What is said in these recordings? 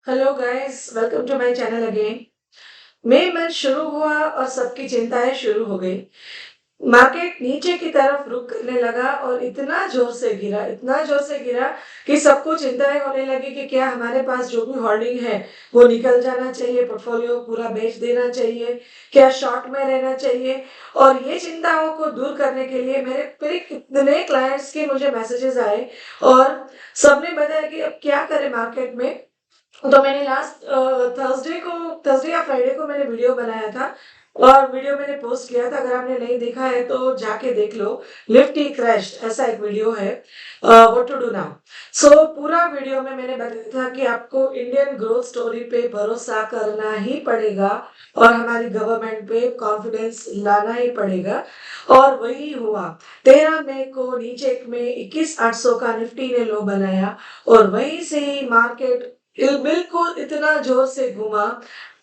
Hello guys, welcome to my channel again. मई month शुरू हुआ और सबकी चिंताएं शुरू हो गई। मार्केट नीचे की तरफ रुक करने लगा और इतना जोर से गिरा कि सबको चिंताएं होने लगी कि क्या हमारे पास जो भी होल्डिंग है वो निकल जाना चाहिए, पोर्टफोलियो पूरा बेच देना चाहिए, क्या शॉर्ट में रहना चाहिए। और ये चिंताओं को दूर करने के लिए मेरे मेरे कितने क्लाइंट्स के मुझे मैसेजेस आए और सबने बताया कि अब क्या करें मार्केट में। तो मैंने लास्ट थर्सडे या फ्राइडे को मैंने वीडियो बनाया था और वीडियो मैंने पोस्ट किया था। अगर आपने नहीं देखा है तो जाके देख लो। निफ्टी क्रैश्ड ऐसा एक वीडियो है, व्हाट टू डू नाउ। सो पूरा वीडियो में मैंने बताया था कि आपको इंडियन ग्रोथ स्टोरी पे भरोसा करना ही पड़ेगा और हमारी गवर्नमेंट पे कॉन्फिडेंस लाना ही पड़ेगा। और वही हुआ। 13 मई को नीचे में 21,800 का निफ्टी ने लो बनाया और वहीं से ही मार्केट बिल्कुल इतना जोर से घूमा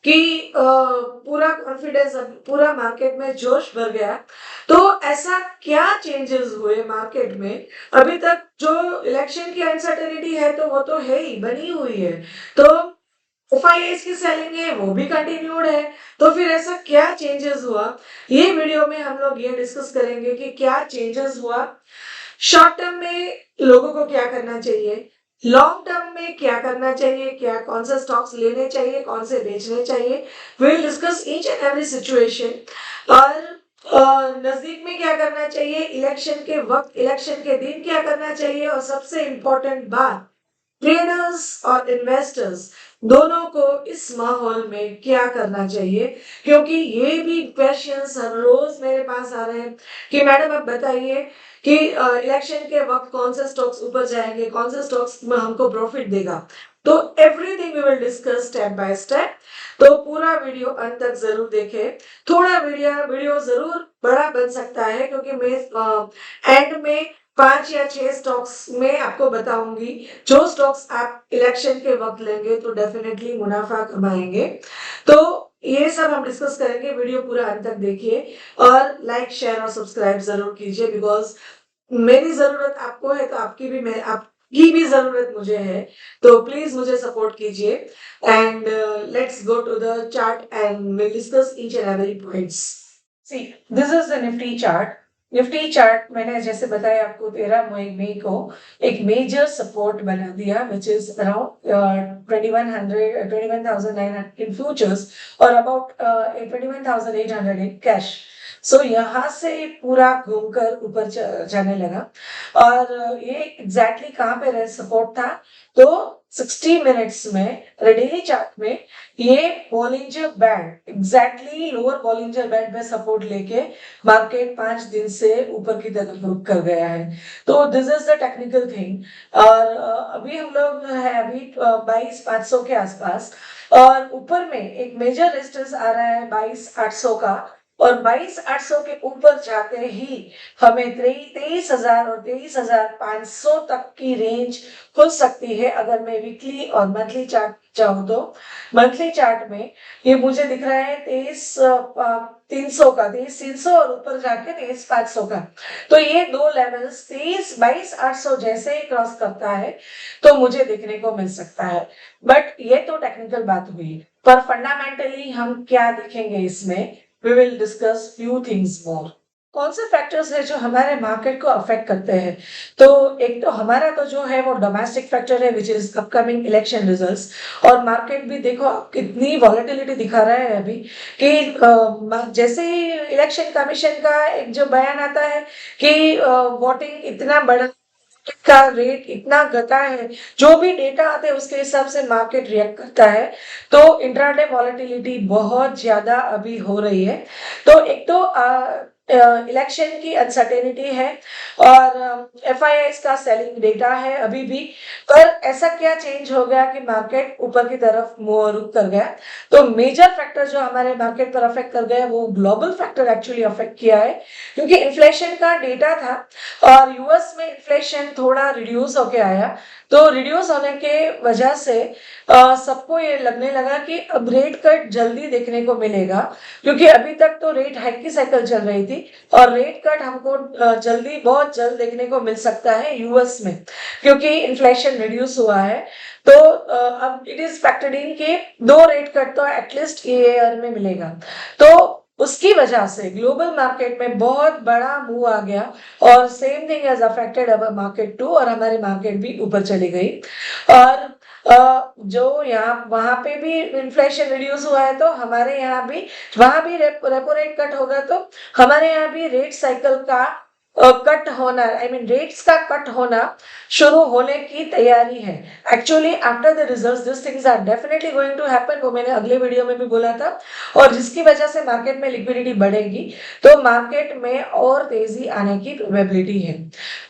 कि पूरा कॉन्फिडेंस, पूरा मार्केट में जोश भर गया। तो ऐसा क्या चेंजेस हुए मार्केट में? अभी तक जो इलेक्शन की अनसर्टेनिटी है तो वो तो है ही, बनी हुई है। तो एफआईआईस की सेलिंग है वो भी कंटिन्यूड है। तो फिर ऐसा क्या चेंजेस हुआ? ये वीडियो में हम लोग ये डिस्कस करेंगे कि क्या चेंजेस हुआ, शॉर्ट टर्म में लोगों को क्या करना चाहिए, लॉन्ग टर्म में क्या करना चाहिए, क्या कौन से स्टॉक्स लेने चाहिए, कौन से बेचने चाहिए। Will discuss each and every situation. और नजदीक में क्या करना चाहिए, इलेक्शन के वक्त, इलेक्शन के दिन क्या करना चाहिए, और सबसे इंपॉर्टेंट बात, ट्रेडर्स और इन्वेस्टर्स दोनों को इस माहौल में क्या करना चाहिए। क्योंकि ये भी क्वेश्चंस हर रोज मेरे पास आ रहे हैं कि मैडम आप बताइए कि इलेक्शन के वक्त कौन से स्टॉक्स ऊपर जाएंगे, कौन से स्टॉक्स में हमको प्रॉफिट देगा। तो everything we will discuss step by step. तो पूरा वीडियो अंत तक जरूर देखें। थोड़ा वीडियो जरूर बड़ा बन सकता है क्योंकि मैं एंड में 5 या 6 स्टॉक्स में आपको बताऊंगी जो स्टॉक्स आप इलेक्शन के वक्त लेंगे तो डेफिनेटली मुनाफा कमाएंगे। तो ये सब हम डिस्कस करेंगे। वीडियो पूरा अंत तक देखिए और लाइक शेयर और सब्सक्राइब जरूर कीजिए, बिकॉज मेरी जरूरत आपको है तो आपकी भी जरूरत मुझे है। तो प्लीज मुझे सपोर्ट कीजिए and let's go to the chart and will discuss each and every points. See, this is the Nifty chart. Nifty chart मैंने जैसे बताया आपको 13 मई को एक मेजर सपोर्ट बना दिया which is around 21,900 in futures और अबाउट 21,800 इन कैश। सो यहाँ से पूरा घूमकर ऊपर जाने लगा। और ये एग्जैक्टली कहाँ पे सपोर्ट था, तो 60 मिनट्स में डेली चार्ट में ये Bollinger band, exactly lower Bollinger band में सपोर्ट लेके मार्केट 5 दिन से ऊपर की तरफ रुक कर गया है। तो this is the technical thing. और अभी हम लोग है अभी 22,500 के आसपास और ऊपर में एक मेजर रेजिस्टेंस आ रहा है 22,800 का। और 22,800 के ऊपर जाते ही हमें 23,000 और 23,500 तक की रेंज खुल सकती है अगर मैं वीकली और मंथली चार्ट चाहूँ तो। मंथली चार्ट में ये मुझे दिख रहा है 23,300 और ऊपर जाके 23,500 का। तो ये दो लेवल्स 22,800 जैसे ही क्रॉस करता है तो मुझे देखने को मिल सकता है। बट ये तो टेक्निकल बात हुई, पर फंडामेंटली हम क्या देखेंगे इसमें, we will discuss few things more. कौन से फैक्टर्स है जो हमारे मार्केट को अफेक्ट करते हैं? तो एक तो हमारा तो जो है वो डोमेस्टिक फैक्टर है which is upcoming election results. और मार्केट भी देखो आप कितनी वॉलेटिलिटी दिखा रहा है अभी कि जैसे ही इलेक्शन कमीशन का एक जो बयान आता है कि वोटिंग इतना बड़ा का रेट इतना घटा है, जो भी डेटा आते हैं उसके हिसाब से मार्केट रिएक्ट करता है। तो इंट्राडे वॉलेटिलिटी बहुत ज्यादा अभी हो रही है। तो एक तो इलेक्शन की अनसर्टेनिटी है और एफआईआई का सेलिंग डेटा है अभी भी। पर ऐसा क्या चेंज हो गया कि मार्केट ऊपर की तरफ रुक कर गया? तो मेजर फैक्टर जो हमारे मार्केट पर अफेक्ट कर गया वो ग्लोबल फैक्टर एक्चुअली अफेक्ट किया है, क्योंकि इन्फ्लेशन का डेटा था और यूएस में इन्फ्लेशन थोड़ा रिड्यूस होके आया। तो रिड्यूस होने के वजह से सबको ये लगने लगा कि अब रेट कट जल्दी देखने को मिलेगा, क्योंकि अभी तक तो रेट हाइक की साइकिल चल रही थी। जल्दी, और रेट कट हमको जल्दी, बहुत जल्द देखने को मिल सकता है यूएस में, क्योंकि इन्फ्लेशन रिड्यूस हुआ है। तो अब इट इज फैक्टर्ड इन कि 2 रेट कट तो एटलीस्ट ईयर में मिलेगा। तो उसकी वजह से ग्लोबल मार्केट में बहुत बड़ा मूव आ गया, और same thing has affected our market too, और हमारी मार्केट भी ऊपर चली गई। और जो यहाँ वहां पे भी इन्फ्लेशन रिड्यूस हुआ है, तो हमारे यहाँ भी, वहां भी रेपो रेट कट होगा, तो हमारे यहाँ भी रेट साइकिल का कट होना, आई मीन रेट्स का कट होना शुरू होने की तैयारी है। Actually after the results this things are definitely going to happen, वो मैंने अगले वीडियो में भी बोला था, और जिसकी वजह से मार्केट में लिक्विडिटी बढ़ेगी, तो मार्केट में और तेजी आने की प्रोबेबिलिटी है।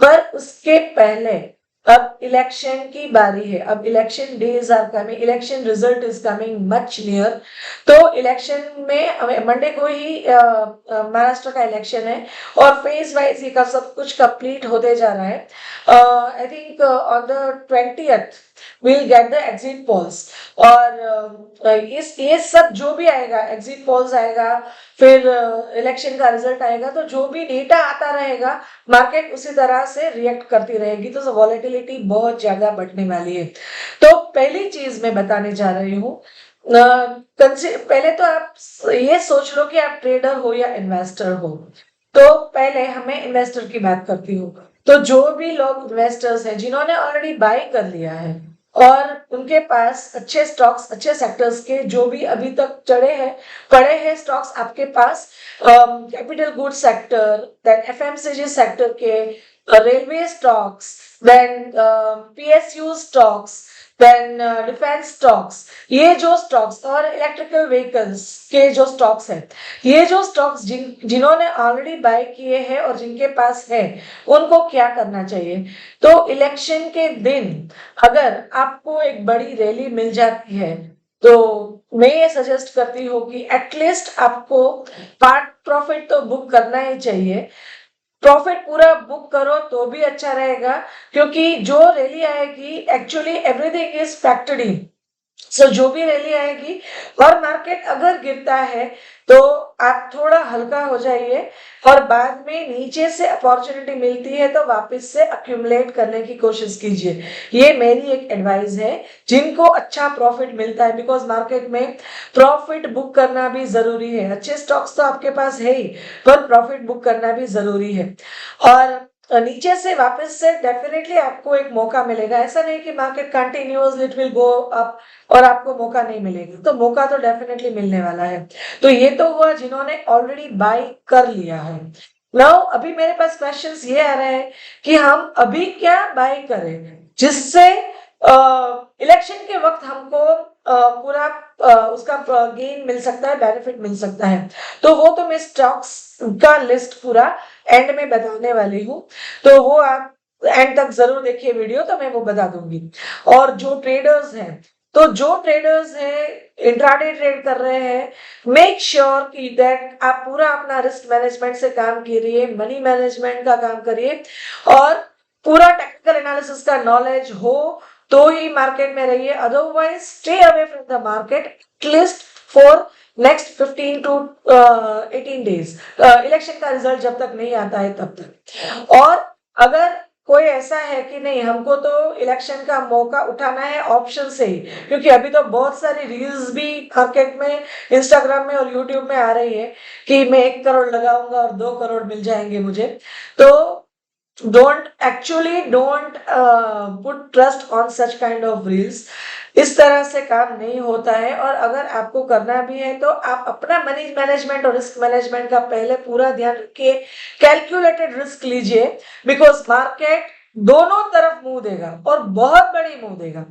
पर उसके पहले अब इलेक्शन की बारी है, अब election days are coming, election result is coming much near. तो इलेक्शन में मंडे को ही महाराष्ट्र का इलेक्शन है, और फेज वाइज ये सब कुछ कंप्लीट होते जा रहा है। I think on the 20th we'll get the exit polls, और ये सब जो भी आएगा, एग्जिट पोल्स आएगा, फिर इलेक्शन का रिजल्ट आएगा, तो जो भी डेटा आता रहेगा मार्केट उसी तरह से रिएक्ट करती रहेगी, तो वॉलेटिलिटी बहुत ज्यादा बढ़ने वाली है। तो पहली चीज मैं बताने जा रही हूँ, पहले तो आप ये सोच लो कि आप ट्रेडर हो या इन्वेस्टर हो। तो पहले हमें इन्वेस्टर की बात करती हूँ। तो जो भी लोग इन्वेस्टर्स हैं जिन्होंने ऑलरेडी बाय कर लिया है, और उनके पास अच्छे स्टॉक्स, अच्छे सेक्टर्स के जो भी अभी तक पड़े हैं स्टॉक्स आपके पास, capital good sector, then FMCG sector के, railway stocks, then PSU stocks, then defence stocks, ये जो स्टॉक्स, और इलेक्ट्रिकल व्हीकल्स के जो स्टॉक्स हैं, ये जो स्टॉक्स जिन्होंने ऑलरेडी बाय किए हैं और जिनके पास है, उनको क्या करना चाहिए? तो इलेक्शन के दिन अगर आपको एक बड़ी रैली मिल जाती है, तो मैं ये सजेस्ट करती हूँ कि एटलीस्ट आपको पार्ट प्रॉफिट तो बुक करना ही चाहिए। प्रॉफिट पूरा बुक करो तो भी अच्छा रहेगा, क्योंकि जो रैली आएगी, actually everything is factored in. So जो भी रैली आएगी, और मार्केट अगर गिरता है तो आप थोड़ा हल्का हो जाइए, और बाद में नीचे से अपॉर्चुनिटी मिलती है तो वापस से अक्यूमुलेट करने की कोशिश कीजिए। ये मेरी एक एडवाइस है जिनको अच्छा प्रॉफिट मिलता है, बिकॉज मार्केट में प्रॉफिट बुक करना भी जरूरी है। अच्छे स्टॉक्स तो आपके पास है ही, पर प्रॉफिट बुक करना भी जरूरी है। और नीचे से वापस से डेफिनेटली आपको एक मौका मिलेगा, ऐसा नहीं कि market continuously it will go up और आपको मौका नहीं मिलेगा, तो मौका तो डेफिनेटली मिलने वाला है। तो ये तो हुआ जिन्होंने ऑलरेडी बाय कर लिया है। नाउ अभी मेरे पास क्वेश्चंस ये आ रहे हैं कि हम अभी क्या बाय करें जिससे इलेक्शन के वक्त हमको पूरा उसका गेन मिल सकता है, बेनिफिट मिल सकता है। तो वो तो मैं स्टॉक्स का लिस्ट पूरा एंड में बताने वाली हूँ, तो वो आप एंड तक जरूर देखिए वीडियो, तो मैं वो बता दूंगी। और जो ट्रेडर्स हैं, तो जो ट्रेडर्स हैं इंट्राडे ट्रेड कर रहे हैं, मेक श्योर कि दैट आप पूरा अपना रिस्क मैनेजमेंट से काम करिए, मनी मैनेजमेंट का काम करिए, और पूरा टेक्निकल एनालिसिस का नॉलेज हो तो ही मार्केट में रहिए। Otherwise stay away from the market at least for next 15 to 18 days, election का रिजल्ट जब तक नहीं आता है तब तक। और अगर कोई ऐसा है कि नहीं, हमको तो इलेक्शन का मौका उठाना है ऑप्शन से ही, क्योंकि अभी तो बहुत सारी रील्स भी मार्केट में, इंस्टाग्राम में और यूट्यूब में आ रही है कि मैं 1 करोड़ लगाऊंगा और 2 करोड़ मिल जाएंगे मुझे। तो don't put trust on such kind of reels। इस तरह से काम नहीं होता है, और अगर आपको करना भी है तो आप अपना मनी मैनेजमेंट और रिस्क मैनेजमेंट का पहले पूरा ध्यान रखिए, कैलकुलेटेड रिस्क लीजिए, बिकॉज मार्केट दोनों तरफ मुंह देगा और बहुत बड़ी मुंह देगा।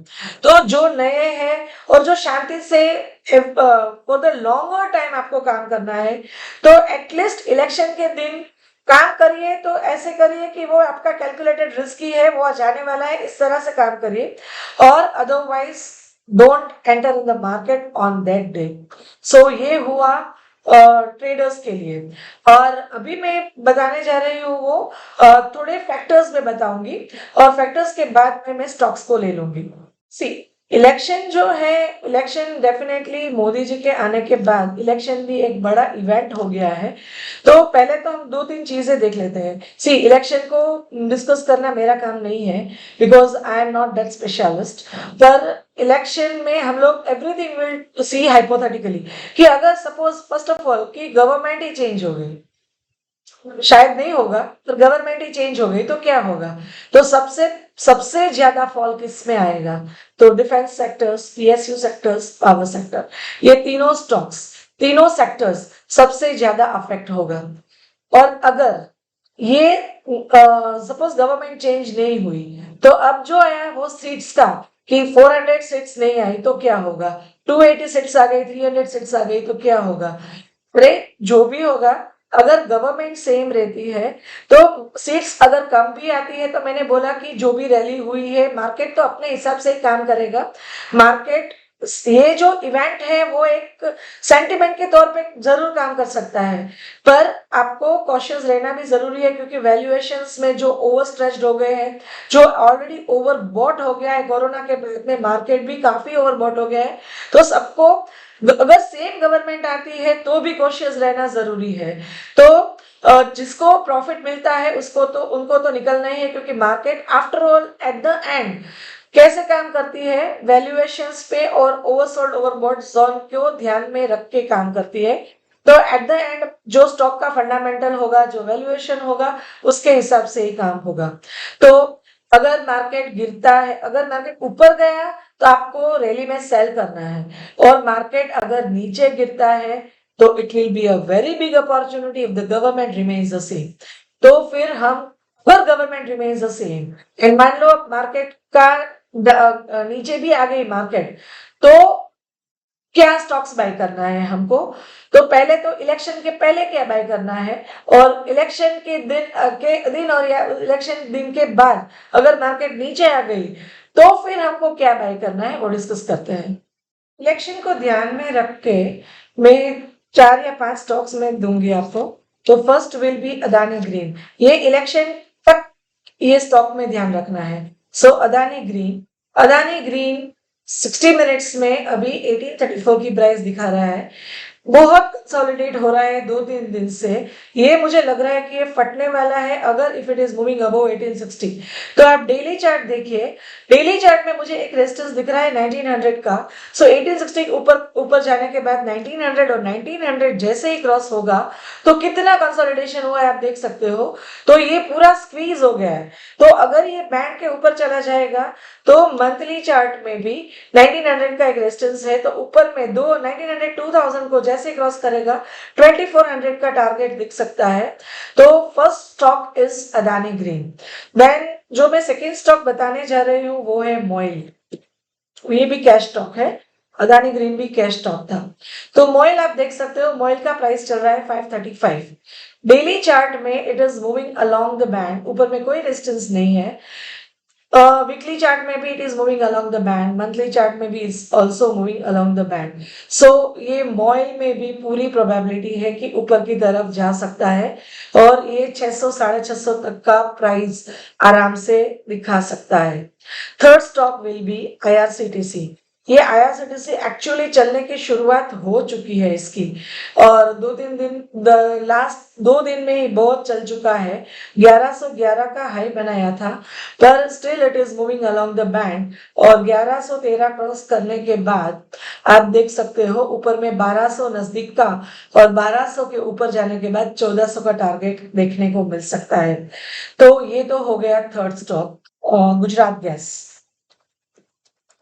तो जो नए हैं और जो शांति से फॉर द लॉन्गर टाइम आपको काम करना है, तो एटलीस्ट इलेक्शन के दिन काम करिए, तो ऐसे करिए कि वो आपका कैलकुलेटेड रिस्क ही है, वो जाने वाला है, इस तरह से काम करिए। और otherwise don't enter in the market on that day. So ये हुआ ट्रेडर्स के लिए। और अभी मैं बताने जा रही हूँ वो थोड़े फैक्टर्स में बताऊंगी, और फैक्टर्स के बाद में मैं स्टॉक्स को ले लूंगी। सी, इलेक्शन जो है, इलेक्शन डेफिनेटली मोदी जी के आने के बाद इलेक्शन भी एक बड़ा इवेंट हो गया है। तो पहले तो हम 2-3 चीज़ें देख लेते हैं। सी इलेक्शन को डिस्कस करना मेरा काम नहीं है because I am not that specialist. पर इलेक्शन में हम लोग एवरीथिंग विल सी हाइपोथेटिकली कि अगर सपोज़ फर्स्ट ऑफ ऑल कि गवर्नमेंट ही चेंज हो गई, शायद नहीं होगा, पर गवर्नमेंट ही चेंज हो गई तो क्या होगा? तो सबसे सबसे ज्यादा फॉल किस में आएगा? तो defence sectors, PSU sectors, power sector, ये तीनों स्टॉक्स, तीनों सेक्टर्स सबसे ज्यादा अफेक्ट होगा। और अगर ये सपोज गवर्नमेंट चेंज नहीं हुई तो अब जो आया वो सीट्स का कि 400 सीट्स नहीं आई तो क्या होगा, 280 सीट्स आ गई, 300 सीट्स आ गई तो क्या होगा? अरे जो भी होगा, अगर गवर्नमेंट सेम रहती है तो सीट्स अगर कम भी आती है तो मैंने बोला कि जो भी रैली हुई है, मार्केट तो अपने हिसाब से ही काम करेगा। मार्केट ये जो इवेंट है वो एक सेंटिमेंट के तौर पे जरूर काम कर सकता है, पर आपको कॉशियस रहना भी जरूरी है क्योंकि वैल्यूएशंस में जो ओवर स्ट्रेच्ड हो गए हैं, जो ऑलरेडी ओवरबॉट हो गया है, कोरोना के बाद में मार्केट भी काफी ओवरबॉट हो गया है। तो सबको अगर सेम गवर्नमेंट आती है तो भी कॉशियस रहना जरूरी है। तो जिसको प्रॉफिट मिलता है उसको तो उनको तो निकलना ही है क्योंकि market after all at the end कैसे काम करती है, वैल्यूएशंस पे और ओवरसोल्ड ओवरबॉट जोन को ध्यान में रख के काम करती है। तो एट द एंड जो स्टॉक का फंडामेंटल होगा, जो वैल्यूएशन होगा, उसके हिसाब से ही काम होगा। तो अगर मार्केट गिरता है, अगर मार्केट ऊपर गया तो आपको रैली में सेल करना है, और मार्केट अगर नीचे गिरता है तो it will be a very big opportunity if the government remains the same. तो फिर हम, अगर government remains the same and मान लो मार्केट का नीचे भी आ गई मार्केट, तो क्या स्टॉक्स बाय करना है हमको? तो पहले तो इलेक्शन के पहले क्या बाय करना है, और इलेक्शन के दिन और या इलेक्शन दिन के बाद अगर मार्केट नीचे आ गई तो फिर हमको क्या बाय करना है वो डिस्कस करते हैं। इलेक्शन को ध्यान में रख के मैं 4 या 5 स्टॉक्स में दूंगी आपको। तो first will be Adani green. ये इलेक्शन तक ये स्टॉक में ध्यान रखना है। So Adani green, Adani green 60 minutes में अभी 1834 की प्राइस दिखा रहा है। बहुत कंसोलिडेट हो रहा है 2-3 दिन से। ये मुझे लग रहा है कि ये फटने वाला है अगर if it is moving above 1860। तो आप डेली चार्ट देखिए, डेली चार्ट में मुझे एक रेजिस्टेंस दिख रहा है 1900 का। सो 1860 ऊपर ऊपर जाने के बाद 1900, और 1900 जैसे ही क्रॉस होगा तो कितना कंसोलिडेशन हुआ है आप देख सकते हो। तो ये पूरा स्क्वीज हो गया है। तो अगर ये बैंड के ऊपर चला जाएगा तो मंथली चार्ट में भी 1900 का एक रेजिस्टेंस है, तो ऊपर में 1900 2000 को जैसे क्रॉस करेगा 2400 का टारगेट दिख सकता है। तो first stock is Adani green. Then जो मैं सेकेंड स्टॉक बताने जा रही हूँ वो है मोइल। ये भी कैश स्टॉक है, अदानी ग्रीन भी कैश स्टॉक था। तो मोइल आप देख सकते हो, मोइल का प्राइस चल रहा है 535। डेली चार्ट में it is moving along the band, ऊपर में कोई रेजिस्टेंस नहीं है। वीकली चार्ट में भी it is moving along the band, monthly chart में भी is also moving along the band. So ये मॉइल में भी पूरी प्रोबेबिलिटी है कि ऊपर की तरफ जा सकता है, और ये 600 650 तक का प्राइस आराम से दिखा सकता है। Third stock will B IRCTC. ये आईआरसीटीसी एक्चुअली चलने की शुरुआत हो चुकी है इसकी, और 2-3 दिन लास्ट 2 दिन में ही बहुत चल चुका है। 1111 का हाई बनाया था, पर still it is moving along the band, और 1113 क्रॉस करने के बाद आप देख सकते हो ऊपर में 1200 नजदीक का, और 1200 के ऊपर जाने के बाद 1400 का टारगेट देखने को मिल सकता है। तो ये तो हो गया थर्ड स्टॉक। गुजरात गैस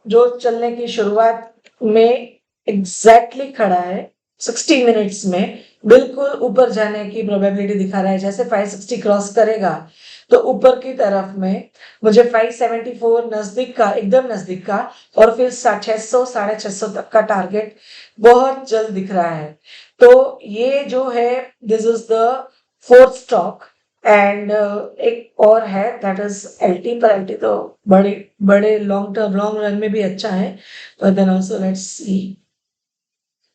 जो चलने की शुरुआत में एग्जैक्टली खड़ा है 60 मिनट्स में, बिल्कुल ऊपर जाने की प्रोबेबिलिटी दिखा रहा है। जैसे 560 क्रॉस करेगा तो ऊपर की तरफ में मुझे 574 नजदीक का, एकदम नजदीक का, और फिर 600 650 तक का टारगेट बहुत जल्द दिख रहा है। तो ये जो है, this is the fourth stock. And एक और है दैट इज एलटी। पर एलटी तो बड़े बड़े लॉन्ग टर्म, लॉन्ग रन में भी अच्छा है, but then also let's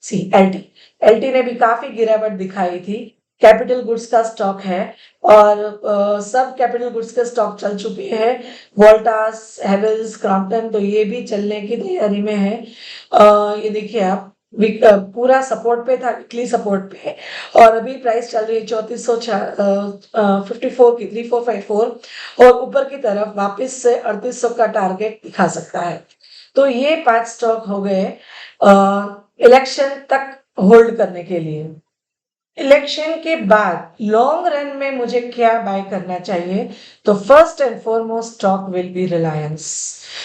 see LT. LT ने भी काफी गिरावट दिखाई थी कैपिटल गुड्स का स्टॉक है और सब कैपिटल गुड्स के स्टॉक चल चुके हैं। वोल्टास, हेवेल्स, क्रॉम्पटन तो ये भी चलने की तैयारी में है। ये देखिए आप पूरा सपोर्ट पे था, वीकली सपोर्ट पे, और अभी प्राइस चल रही है 3454 की 3454, और ऊपर की तरफ वापस से 3800 का टारगेट दिखा सकता है। तो ये 5 स्टॉक हो गए इलेक्शन तक होल्ड करने के लिए। इलेक्शन के बाद लॉन्ग रन में मुझे क्या बाय करना चाहिए, तो first and foremost stock will be Reliance.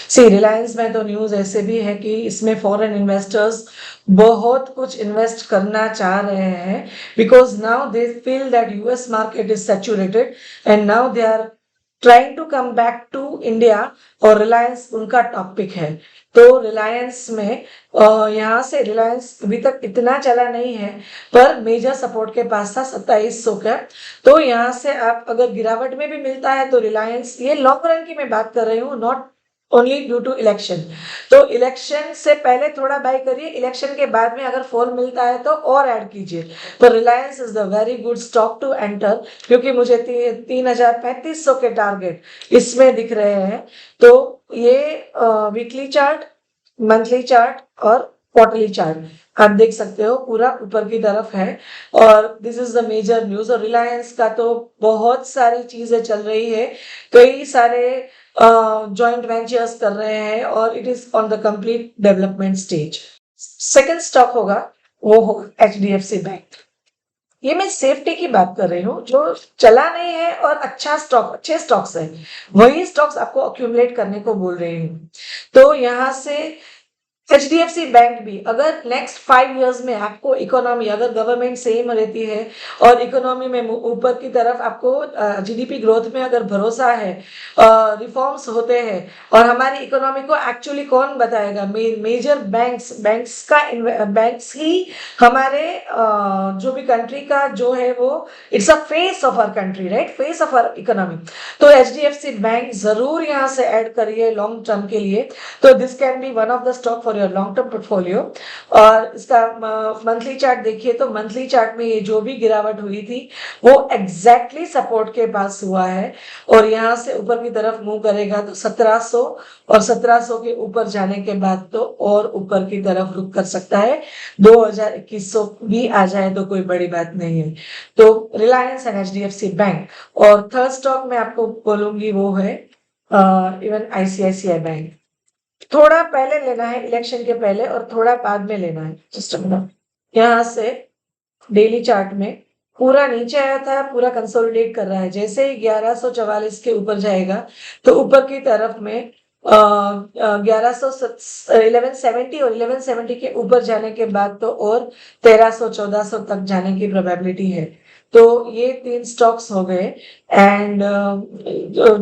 See Reliance में तो न्यूज ऐसे भी है कि इसमें फॉरेन इन्वेस्टर्स बहुत कुछ इन्वेस्ट करना चाह रहे हैं, because now they feel that US market is saturated and now they are trying to come back to India, और रिलायंस उनका टॉपिक है। तो रिलायंस में यहाँ से रिलायंस अभी तक इतना चला नहीं है, पर मेजर सपोर्ट के पास था 2700 का। तो यहाँ से आप अगर गिरावट में भी मिलता है तो रिलायंस, ये लॉन्ग रन की मैं बात कर रही हूँ, not only due to election. तो इलेक्शन से पहले थोड़ा बाय करिए, इलेक्शन के बाद में अगर फॉल मिलता है तो और ऐड कीजिए। तो Reliance is the very good stock to enter, क्योंकि मुझे 3500 के टारगेट इसमें दिख रहे हैं। तो ये वीकली चार्ट, मंथली चार्ट और क्वार्टरली चार्ट आप देख सकते हो, पूरा ऊपर की तरफ है। और this is the major news. और रिलायंस का तो बहुत सारी चीजें चल रही है, कई सारे जॉइंट वेंचर्स कर रहे हैं, और it is on the complete development stage. Second stock होगा वो होगा एचडीएफसी बैंक। ये मैं सेफ्टी की बात कर रही हूँ, जो चला नहीं है और अच्छा स्टॉक, अच्छे स्टॉक्स है, वही स्टॉक्स आपको अक्यूमुलेट करने को बोल रही हूँ। तो यहाँ से एचडीएफसी बैंक भी, अगर नेक्स्ट 5 इयर्स में आपको इकोनॉमी, अगर गवर्नमेंट सेम रहती है और इकोनॉमी में ऊपर की तरफ आपको जीडीपी ग्रोथ में अगर भरोसा है, रिफॉर्म्स होते हैं, और हमारी इकोनॉमी को एक्चुअली कौन बताएगा, मेजर बैंक्स का, बैंक्स ही हमारे जो भी कंट्री का जो है वो, it's a face of our country, right, face of our economy. तो एचडीएफसी बैंक जरूर यहाँ से ऐड करिए लॉन्ग टर्म के लिए। तो this can be one of the stock for your long term portfolio. और इसका मंथली चार्ट देखिए, तो मंथली चार्ट में ये जो भी गिरावट हुई थी वो एग्जैक्टली सपोर्ट के पास हुआ है, और यहाँ से ऊपर की तरफ मूव करेगा तो 1700, और 1700 के ऊपर जाने के बाद तो और ऊपर की तरफ रुक कर सकता है। 2100 भी आ जाए तो कोई बड़ी बात नहीं है। तो रिलायंस एंड एचडीएफसी बैंक। और थर्ड स्टॉक मैं आपको बोलूंगी वो है इवन आईसीआईसीआई बैंक। थोड़ा पहले लेना है, इलेक्शन के पहले, और थोड़ा बाद में लेना है। जस्ट यहाँ से डेली चार्ट में पूरा नीचे आया था, पूरा कंसोलिडेट कर रहा है। जैसे ही 1144 के ऊपर जाएगा तो ऊपर की तरफ में 1170 और 1170 के ऊपर जाने के बाद तो और 1300-1400 तक जाने की प्रोबेबिलिटी है। तो ये 3 स्टॉक्स हो गए। एंड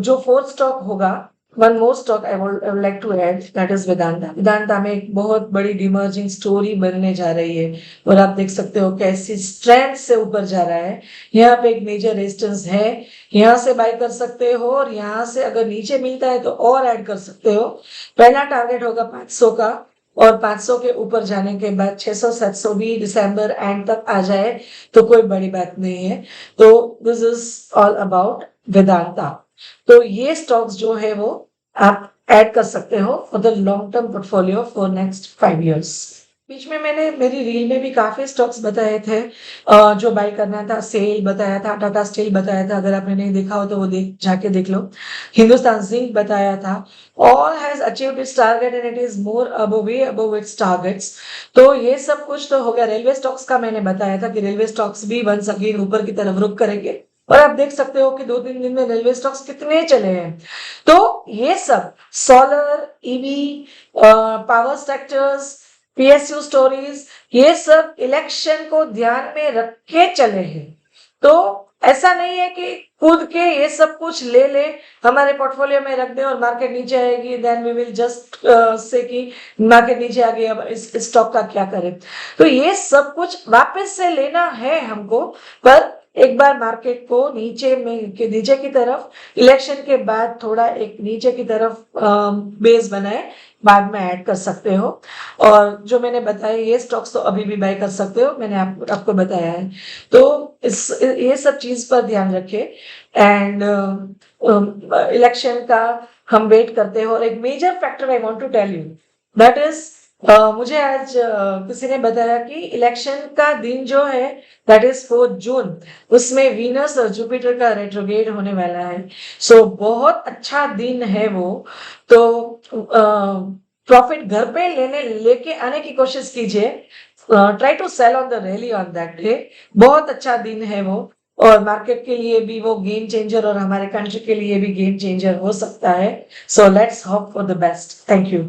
जो फोर्थ स्टॉक होगा, one more stock I would like to add, that is Vedanta. Vedanta में एक बहुत बड़ी डिमर्जिंग स्टोरी बनने जा रही है, और आप देख सकते हो कैसी स्ट्रेंथ से ऊपर जा रहा है। यहाँ पे एक मेजर रेजिस्टेंस है, यहाँ से बाय कर सकते हो, और यहाँ से अगर नीचे मिलता है तो और ऐड कर सकते हो। पहला टारगेट होगा 500 का, और 500 के ऊपर जाने के बाद 600-700 भी दिसंबर एंड तक आ जाए तो कोई बड़ी बात नहीं है। तो this is all about Vedanta. तो ये स्टॉक्स जो है वो आप ऐड कर सकते हो for the long term portfolio for next 5 years. बीच में मैंने मेरी रील में भी काफी स्टॉक्स बताए थे जो बाय करना था। सेल बताया था, टाटा स्टील बताया था, अगर आपने नहीं देखा हो तो वो जाके देख लो। हिंदुस्तान जिंक बताया था। All has achieved it's target and it is more above it's targets. तो ये सब कुछ तो हो गया। रेलवे स्टॉक्स का मैंने बताया था कि रेलवे स्टॉक्स भी वंस अगेन ऊपर की तरफ रुक करेंगे, और आप देख सकते हो कि 2-3 दिन में रेलवे स्टॉक्स कितने चले हैं। तो ये सब solar, EV, power sectors, PSU stories, ये सब इलेक्शन को ध्यान में रख के चले हैं। तो ऐसा नहीं है कि खुद के ये सब कुछ ले ले, हमारे पोर्टफोलियो में रख दे और मार्केट नीचे आएगी, then we will just say कि मार्केट नीचे आ गई, अब इस स्टॉक का क्या करें। तो ये सब कुछ वापस से लेना है हमको, पर एक बार मार्केट को नीचे की तरफ इलेक्शन के बाद थोड़ा एक नीचे की तरफ बेस बनाए, बाद में ऐड कर सकते हो। और जो मैंने बताया ये स्टॉक्स तो अभी भी बाय कर सकते हो, मैंने आपको बताया है। तो ये सब चीज़ पर ध्यान रखें। एंड इलेक्शन का हम वेट करते हैं। और एक major factor I want to tell you, that is मुझे आज किसी ने बताया कि इलेक्शन का दिन जो है दैट इज 4 जून, उसमें वीनस और जुपिटर का रेट्रोग्रेड होने वाला है। सो बहुत अच्छा दिन है वो। तो प्रॉफिट घर पे लेके आने की कोशिश कीजिए। Try to sell on the rally on that day. बहुत अच्छा दिन है वो, और मार्केट के लिए भी वो गेम चेंजर और हमारे कंट्री के लिए भी गेम चेंजर हो सकता है। So let's hope for the best. Thank you.